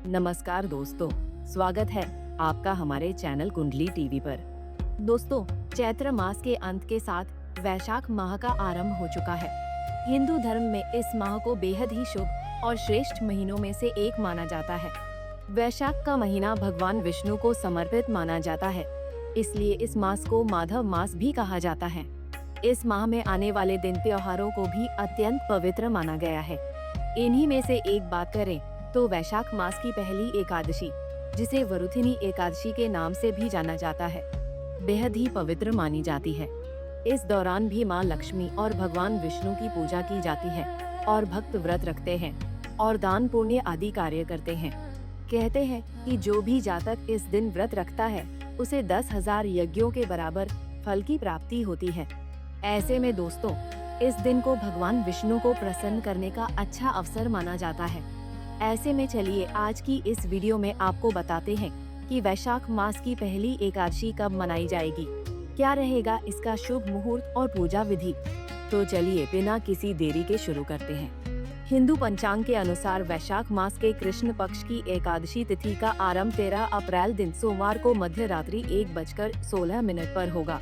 नमस्कार दोस्तों, स्वागत है आपका हमारे चैनल कुंडली टीवी पर। दोस्तों, चैत्र मास के अंत के साथ वैशाख माह का आरंभ हो चुका है। हिंदू धर्म में इस माह को बेहद ही शुभ और श्रेष्ठ महीनों में से एक माना जाता है। वैशाख का महीना भगवान विष्णु को समर्पित माना जाता है, इसलिए इस मास को माधव मास भी कहा जाता है। इस माह में आने वाले दिन त्योहारों को भी अत्यंत पवित्र माना गया है। इन्हीं में से एक बात करें तो वैशाख मास की पहली एकादशी, जिसे वरुथिनी एकादशी के नाम से भी जाना जाता है, बेहद ही पवित्र मानी जाती है। इस दौरान भी मां लक्ष्मी और भगवान विष्णु की पूजा की जाती है और भक्त व्रत रखते हैं और दान पुण्य आदि कार्य करते हैं। कहते हैं कि जो भी जातक इस दिन व्रत रखता है उसे 10,000 यज्ञों के बराबर फल की प्राप्ति होती है। ऐसे में दोस्तों, इस दिन को भगवान विष्णु को प्रसन्न करने का अच्छा अवसर माना जाता है। ऐसे में चलिए आज की इस वीडियो में आपको बताते हैं कि वैशाख मास की पहली एकादशी कब मनाई जाएगी, क्या रहेगा इसका शुभ मुहूर्त और पूजा विधि। तो चलिए बिना किसी देरी के शुरू करते हैं। हिंदू पंचांग के अनुसार वैशाख मास के कृष्ण पक्ष की एकादशी तिथि का आरंभ 13 अप्रैल दिन सोमवार को मध्य रात्रि 1:16 पर होगा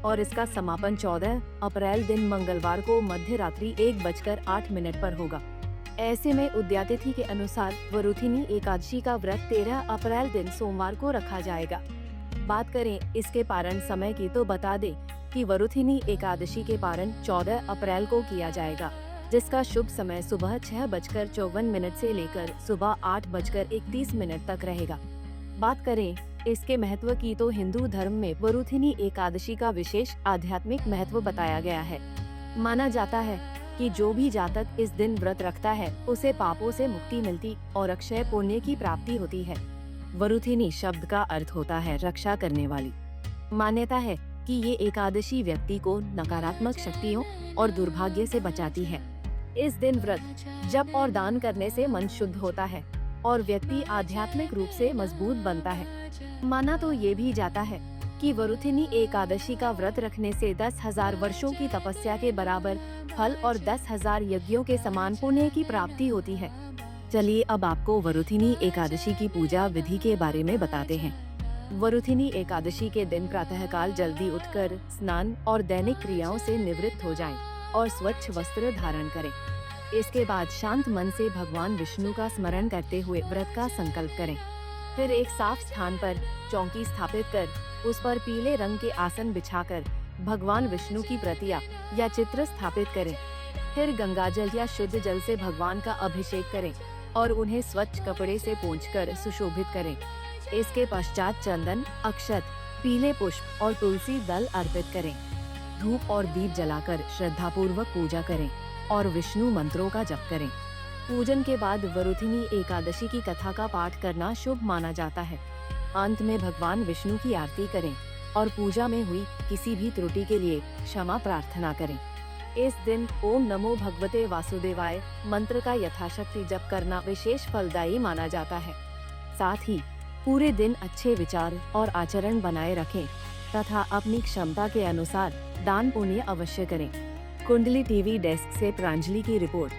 और इसका समापन 14 अप्रैल दिन मंगलवार को मध्य रात्रि 1:08 पर होगा। ऐसे में उद्यातिथि के अनुसार वरुथिनी एकादशी का व्रत 13 अप्रैल दिन सोमवार को रखा जाएगा। बात करें इसके पारण समय की तो बता दें कि वरुथिनी एकादशी के पारण 14 अप्रैल को किया जाएगा, जिसका शुभ समय सुबह 6:54 से लेकर सुबह 8:31 तक रहेगा। बात करें इसके महत्व की तो हिंदू धर्म में वरुथिनी एकादशी का विशेष आध्यात्मिक महत्व बताया गया है। माना जाता है कि जो भी जातक इस दिन व्रत रखता है उसे पापों से मुक्ति मिलती और अक्षय पुण्य की प्राप्ति होती है। वरुथिनी शब्द का अर्थ होता है रक्षा करने वाली। मान्यता है कि ये एकादशी व्यक्ति को नकारात्मक शक्तियों और दुर्भाग्य से बचाती है। इस दिन व्रत जप और दान करने से मन शुद्ध होता है और व्यक्ति आध्यात्मिक रूप से मजबूत बनता है। माना तो ये भी जाता है कि वरुथिनी एकादशी का व्रत रखने से 10,000 वर्षों की तपस्या के बराबर फल और 10,000 यज्ञों के समान पुण्य की प्राप्ति होती है। चलिए अब आपको वरुथिनी एकादशी की पूजा विधि के बारे में बताते हैं। वरुथिनी एकादशी के दिन प्रातःकाल जल्दी उठकर स्नान और दैनिक क्रियाओं से निवृत्त हो जाएं और स्वच्छ वस्त्र धारण करें। इसके बाद शांत मन से भगवान विष्णु का स्मरण करते हुए व्रत का संकल्प करें। फिर एक साफ स्थान पर चौकी स्थापित कर उस पर पीले रंग के आसन बिछाकर भगवान विष्णु की प्रतिमा या चित्र स्थापित करें। फिर गंगाजल या शुद्ध जल से भगवान का अभिषेक करें और उन्हें स्वच्छ कपड़े से पोंछकर सुशोभित करें। इसके पश्चात चंदन, अक्षत, पीले पुष्प और तुलसी दल अर्पित करें। धूप और दीप जलाकर श्रद्धापूर्वक पूजा करें और विष्णु मंत्रों का जप करें। पूजन के बाद वरुथिनी एकादशी की कथा का पाठ करना शुभ माना जाता है। अंत में भगवान विष्णु की आरती करें और पूजा में हुई किसी भी त्रुटि के लिए क्षमा प्रार्थना करें। इस दिन ओम नमो भगवते वासुदेवाय मंत्र का यथाशक्ति जप करना विशेष फलदायी माना जाता है। साथ ही पूरे दिन अच्छे विचार और आचरण बनाए रखें तथा अपनी क्षमता के अनुसार दान पुण्य अवश्य करें। कुंडली टीवी डेस्क से प्रांजलि की रिपोर्ट।